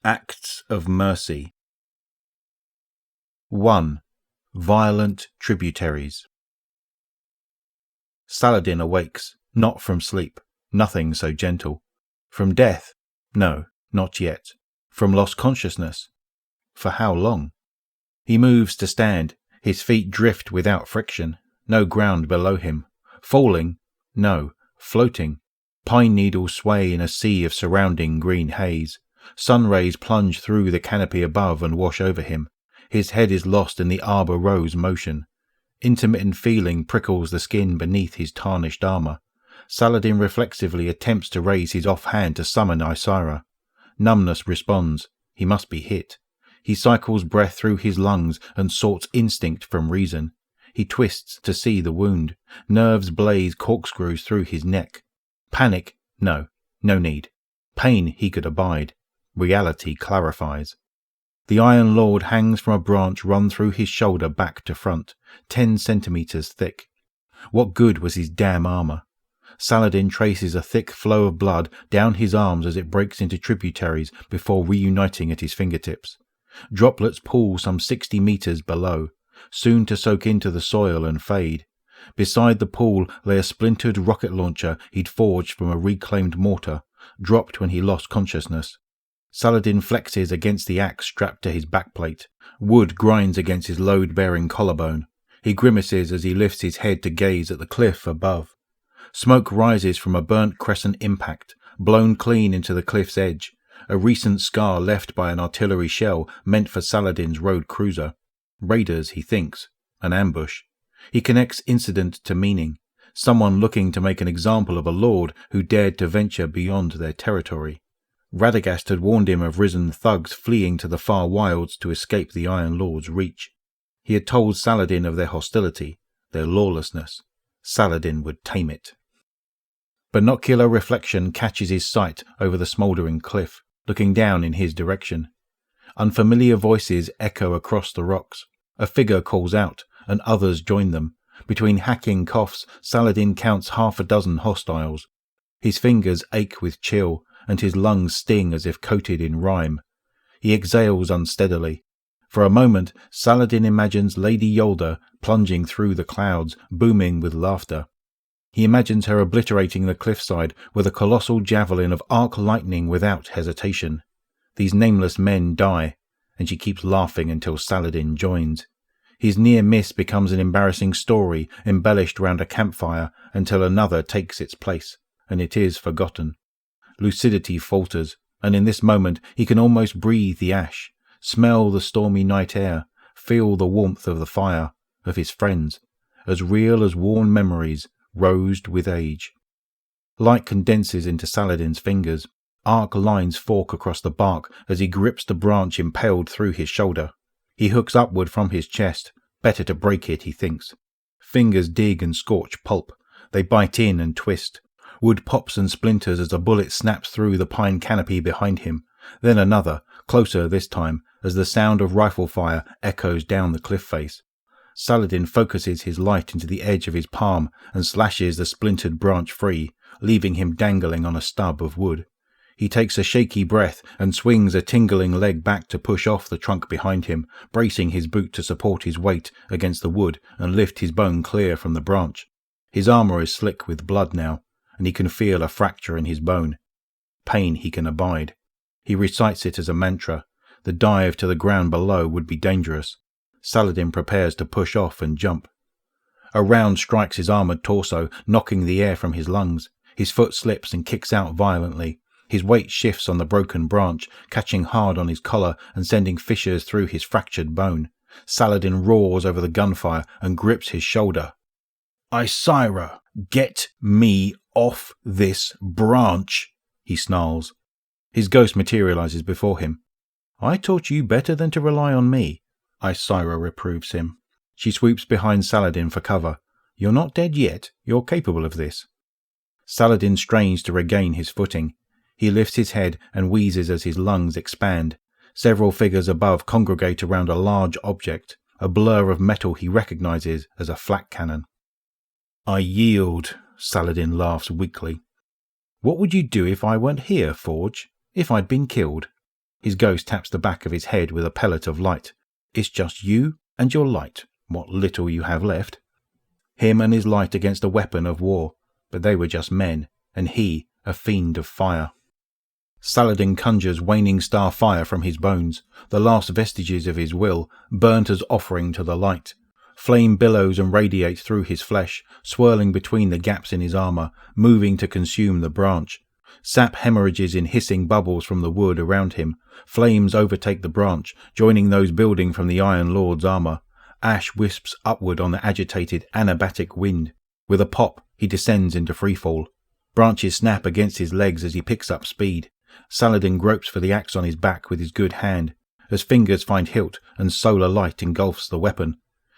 Acts of Mercy. 1. Violent Tributaries. Saladin awakes, not from sleep, nothing so gentle. From death? No, not yet. From lost consciousness? For how long? He moves to stand, his feet drift without friction, no ground below him. Falling? No, floating. Pine needles sway in a sea of surrounding green haze. Sun rays plunge through the canopy above and wash over him. His head is lost in the arbor rose motion. Intermittent feeling prickles the skin beneath his tarnished armor. Saladin reflexively attempts to raise his off hand to summon Isira. Numbness responds. He must be hit. He cycles breath through his lungs and sorts instinct from reason. He twists to see the wound. Nerves blaze corkscrews through his neck. Panic? No need. Pain he could abide. Reality clarifies. The Iron Lord hangs from a branch run through his shoulder back to front, 10 centimeters thick. What good was his damn armor? Saladin traces a thick flow of blood down his arms as it breaks into tributaries before reuniting at his fingertips. Droplets pool some 60 meters below, soon to soak into the soil and fade. Beside the pool lay a splintered rocket launcher he'd forged from a reclaimed mortar, dropped when he lost consciousness. Saladin flexes against the axe strapped to his backplate. Wood grinds against his load-bearing collarbone. He grimaces as he lifts his head to gaze at the cliff above. Smoke rises from a burnt crescent impact, blown clean into the cliff's edge, a recent scar left by an artillery shell meant for Saladin's road cruiser. Raiders, he thinks. An ambush. He connects incident to meaning. Someone looking to make an example of a lord who dared to venture beyond their territory. Radagast had warned him of risen thugs fleeing to the far wilds to escape the Iron Lord's reach. He had told Saladin of their hostility, their lawlessness. Saladin would tame it. Binocular reflection catches his sight over the smouldering cliff, looking down in his direction. Unfamiliar voices echo across the rocks. A figure calls out, and others join them. Between hacking coughs, Saladin counts 6 hostiles. His fingers ache with chill, and his lungs sting as if coated in rime. He exhales unsteadily. For a moment, Saladin imagines Lady Yolda plunging through the clouds, booming with laughter. He imagines her obliterating the cliffside with a colossal javelin of arc lightning without hesitation. These nameless men die, and she keeps laughing until Saladin joins. His near miss becomes an embarrassing story embellished round a campfire until another takes its place, and it is forgotten. Lucidity falters, and in this moment he can almost breathe the ash, smell the stormy night air, feel the warmth of the fire, of his friends, as real as worn memories, rosed with age. Light condenses into Saladin's fingers. Arc lines fork across the bark as he grips the branch impaled through his shoulder. He hooks upward from his chest. Better to break it, he thinks. Fingers dig and scorch pulp. They bite in and twist. Wood pops and splinters as a bullet snaps through the pine canopy behind him. Then another, closer this time, as the sound of rifle fire echoes down the cliff face. Saladin focuses his light into the edge of his palm and slashes the splintered branch free, leaving him dangling on a stub of wood. He takes a shaky breath and swings a tingling leg back to push off the trunk behind him, bracing his boot to support his weight against the wood and lift his bone clear from the branch. His armor is slick with blood now, and he can feel a fracture in his bone. Pain he can abide. He recites it as a mantra. The dive to the ground below would be dangerous. Saladin prepares to push off and jump. A round strikes his armored torso, knocking the air from his lungs. His foot slips and kicks out violently. His weight shifts on the broken branch, catching hard on his collar and sending fissures through his fractured bone. Saladin roars over the gunfire and grips his shoulder. "Isira, get me off this branch," he snarls. His ghost materializes before him. "I taught you better than to rely on me," Isira reproves him. She swoops behind Saladin for cover. "You're not dead yet. You're capable of this." Saladin strains to regain his footing. He lifts his head and wheezes as his lungs expand. Several figures above congregate around a large object, a blur of metal he recognizes as a flak cannon. "I yield," Saladin laughs weakly. "What would you do if I weren't here, Forge? If I'd been killed?" His ghost taps the back of his head with a pellet of light. It's just you and your light, what little you have left. Him and his light against a weapon of war, but they were just men, and he a fiend of fire. Saladin conjures waning star fire from his bones, the last vestiges of his will, burnt as offering to the light. Flame billows and radiates through his flesh, swirling between the gaps in his armour, moving to consume the branch. Sap hemorrhages in hissing bubbles from the wood around him. Flames overtake the branch, joining those building from the Iron Lord's armour. Ash wisps upward on the agitated anabatic wind. With a pop, he descends into freefall. Branches snap against his legs as he picks up speed. Saladin gropes for the axe on his back with his good hand, as fingers find hilt and solar light engulfs the weapon.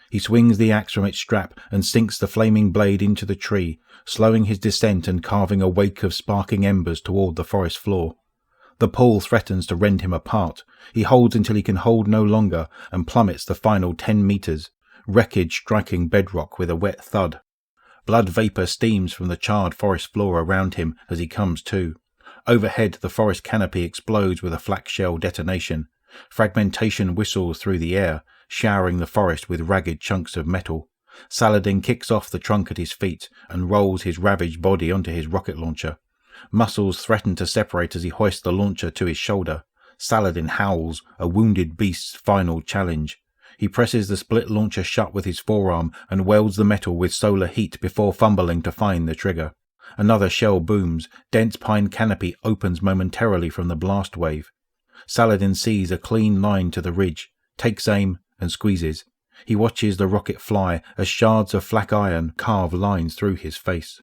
He swings the axe from its strap and sinks the flaming blade into the tree, slowing his descent and carving a wake of sparking embers toward the forest floor. The pull threatens to rend him apart. He holds until he can hold no longer and plummets the final 10 meters, wreckage striking bedrock with a wet thud. Blood vapour steams from the charred forest floor around him as he comes to. Overhead, the forest canopy explodes with a flak shell detonation. Fragmentation whistles through the air, showering the forest with ragged chunks of metal. Saladin kicks off the trunk at his feet and rolls his ravaged body onto his rocket launcher. Muscles threaten to separate as he hoists the launcher to his shoulder. Saladin howls, a wounded beast's final challenge. He presses the split launcher shut with his forearm and welds the metal with solar heat before fumbling to find the trigger. Another shell booms. Dense pine canopy opens momentarily from the blast wave. Saladin sees a clean line to the ridge, takes aim and squeezes. He watches the rocket fly as shards of flak iron carve lines through his face.